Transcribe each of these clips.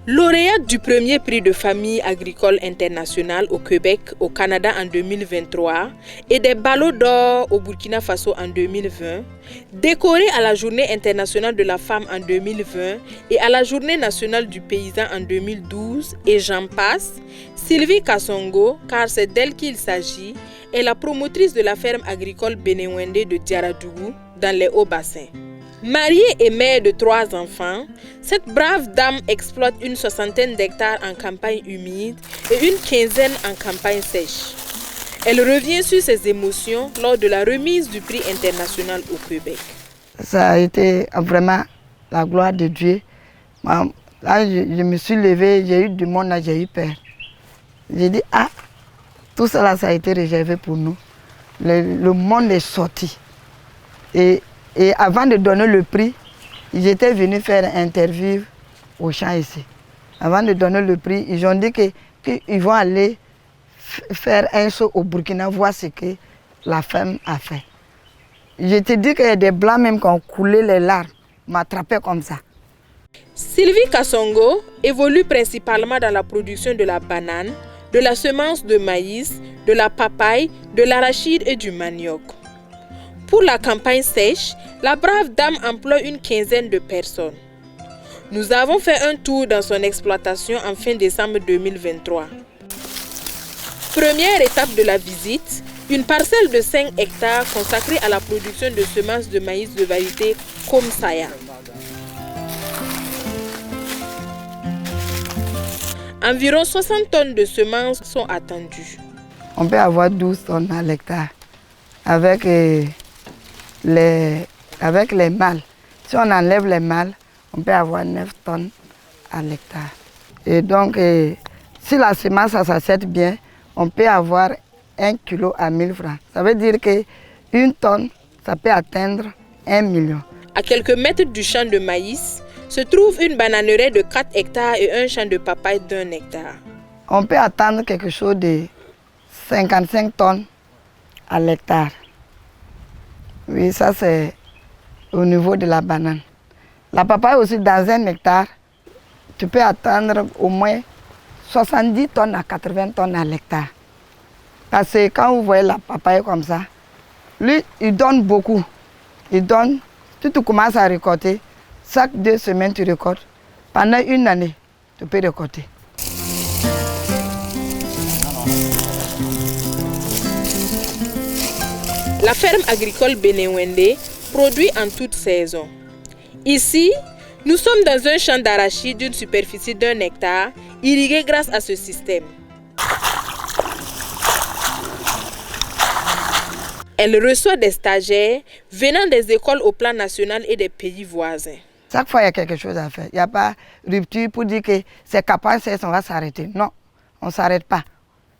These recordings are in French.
Lauréate du premier prix de famille agricole international au Québec, au Canada en 2023 et des ballots d'or au Burkina Faso en 2020, décorée à la Journée internationale de la femme en 2020 et à la Journée nationale du paysan en 2012 et j'en passe, Sylvie Kasongo, car c'est d'elle qu'il s'agit, est la promotrice de la ferme agricole Benewende de Diaradougou dans les Hauts-Bassins. Mariée et mère de 3 enfants, cette brave dame exploite une 60aine d'hectares en campagne humide et une 15aine en campagne sèche. Elle revient sur ses émotions lors de la remise du prix international au Québec. Ça a été vraiment la gloire de Dieu. Là, je me suis levée, j'ai eu du monde, j'ai eu peur. J'ai dit, tout cela, ça a été réservé pour nous. Le monde est sorti. Et avant de donner le prix, j'étais venu faire une interview au champ ici. Avant de donner le prix, ils ont dit qu'ils vont aller faire un saut au Burkina, voir ce que la femme a fait. Je te dis qu'il y a des blancs même qui ont coulé les larmes, m'attrapaient comme ça. Sylvie Kasongo évolue principalement dans la production de la banane, de la semence de maïs, de la papaye, de l'arachide et du manioc. Pour la campagne sèche, la brave dame emploie une 15aine de personnes. Nous avons fait un tour dans son exploitation en fin décembre 2023. Première étape de la visite, une parcelle de 5 hectares consacrée à la production de semences de maïs de variété Komsaya. Environ 60 tonnes de semences sont attendues. On peut avoir 12 tonnes à l'hectare avec les mâles. Si on enlève les mâles, on peut avoir 9 tonnes à l'hectare. Et donc, si la semence s'achète bien, on peut avoir 1 kilo à 1000 francs. Ça veut dire qu'une tonne, ça peut atteindre 1 million. À quelques mètres du champ de maïs, se trouve une bananeraie de 4 hectares et un champ de papaye d'1 hectare. On peut attendre quelque chose de 55 tonnes à l'hectare. Oui, ça c'est au niveau de la banane. La papaye aussi, dans 1 hectare, tu peux attendre au moins 70 tonnes à 80 tonnes à l'hectare. Parce que quand vous voyez la papaye comme ça, lui, il donne beaucoup. Il donne, tu commences à récolter, chaque 2 semaines tu récoltes. Pendant 1 année, tu peux récolter. La ferme agricole Benewende produit en toute saison. Ici, nous sommes dans un champ d'arachide d'une superficie d'1 hectare, irrigué grâce à ce système. Elle reçoit des stagiaires venant des écoles au plan national et des pays voisins. Chaque fois, il y a quelque chose à faire. Il n'y a pas de rupture pour dire que c'est capable, on va s'arrêter. Non, on ne s'arrête pas.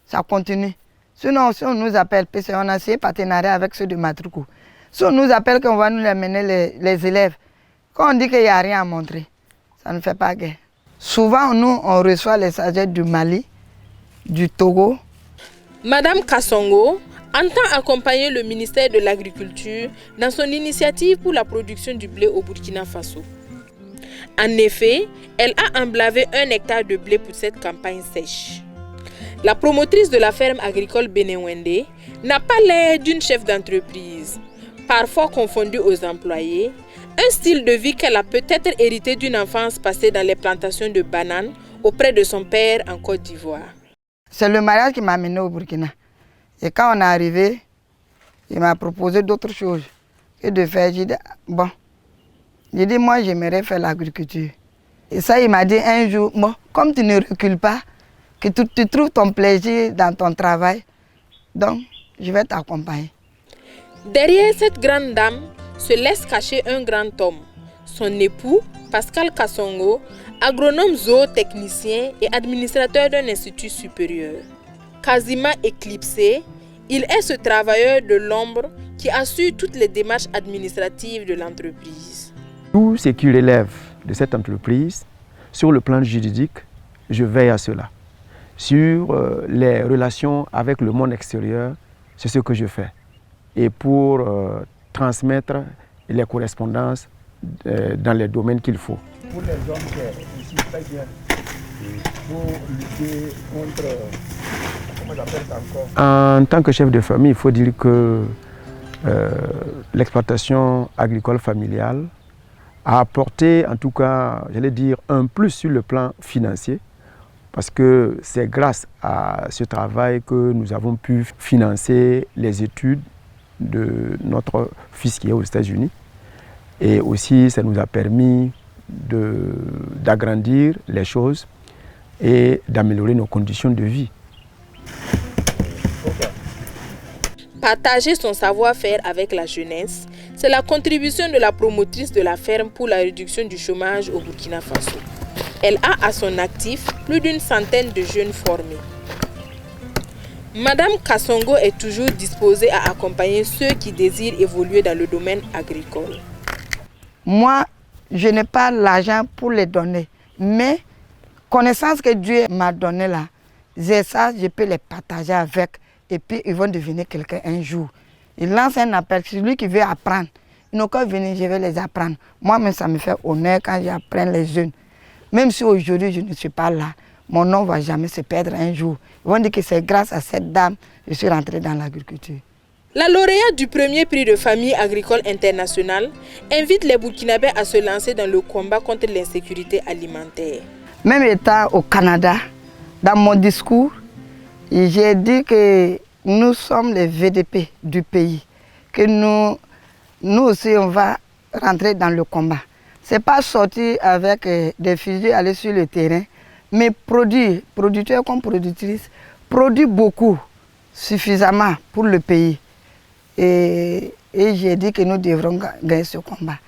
Ça continue. Sinon, si on nous appelle, parce qu'on a essayé partenariat avec ceux de Matruku. Si on nous appelle qu'on va nous amener les élèves, quand on dit qu'il n'y a rien à montrer, ça ne fait pas guère. Souvent, nous, on reçoit les stagiaires du Mali, du Togo. Madame Kasongo entend accompagner le ministère de l'Agriculture dans son initiative pour la production du blé au Burkina Faso. En effet, elle a emblavé 1 hectare de blé pour cette campagne sèche. La promotrice de la ferme agricole Benewende n'a pas l'air d'une chef d'entreprise, parfois confondue aux employés, un style de vie qu'elle a peut-être hérité d'une enfance passée dans les plantations de bananes auprès de son père en Côte d'Ivoire. C'est le mariage qui m'a amené au Burkina. Et quand on est arrivé, il m'a proposé d'autres choses que de faire. J'ai dit, moi j'aimerais faire l'agriculture. Et ça, il m'a dit un jour, bon, comme tu ne recules pas, que tu trouves ton plaisir dans ton travail, donc je vais t'accompagner. Derrière cette grande dame se laisse cacher un grand homme, son époux, Pascal Kasongo, agronome zootechnicien et administrateur d'un institut supérieur. Quasiment éclipsé, il est ce travailleur de l'ombre qui assure toutes les démarches administratives de l'entreprise. Tout ce qui relève de cette entreprise, sur le plan juridique, je veille à cela. Sur les relations avec le monde extérieur, c'est ce que je fais. Et pour transmettre les correspondances dans les domaines qu'il faut. Pour les hommes, c'est ici très bien. pour lutter contre, comment on appelle ça encore? En tant que chef de famille, il faut dire que l'exploitation agricole familiale a apporté, en tout cas, j'allais dire, un plus sur le plan financier, parce que c'est grâce à ce travail que nous avons pu financer les études de notre fils qui est aux États-Unis. Et aussi, ça nous a permis d'agrandir les choses et d'améliorer nos conditions de vie. Partager son savoir-faire avec la jeunesse, c'est la contribution de la promotrice de la ferme pour la réduction du chômage au Burkina Faso. Elle a à son actif plus d'une centaine de jeunes formés. Madame Kassongo est toujours disposée à accompagner ceux qui désirent évoluer dans le domaine agricole. Moi, je n'ai pas l'argent pour les donner, mais connaissance que Dieu m'a donnée là, j'ai ça, je peux les partager avec, et puis ils vont devenir quelqu'un un jour. Il lance un appel, celui qui veut apprendre, ils n'ont qu'à venir, je vais les apprendre. Moi-même, ça me fait honneur quand j'apprends les jeunes. Même si aujourd'hui je ne suis pas là, mon nom ne va jamais se perdre un jour. Ils vont dire que c'est grâce à cette dame que je suis rentrée dans l'agriculture. La lauréate du premier prix de famille agricole international invite les Burkinabés à se lancer dans le combat contre l'insécurité alimentaire. Même étant au Canada, dans mon discours, j'ai dit que nous sommes les VDP du pays, que nous aussi on va rentrer dans le combat. Ce n'est pas sortir avec des fusils, aller sur le terrain, mais produire, producteur comme productrice, produire beaucoup, suffisamment pour le pays. Et j'ai dit que nous devrons gagner ce combat.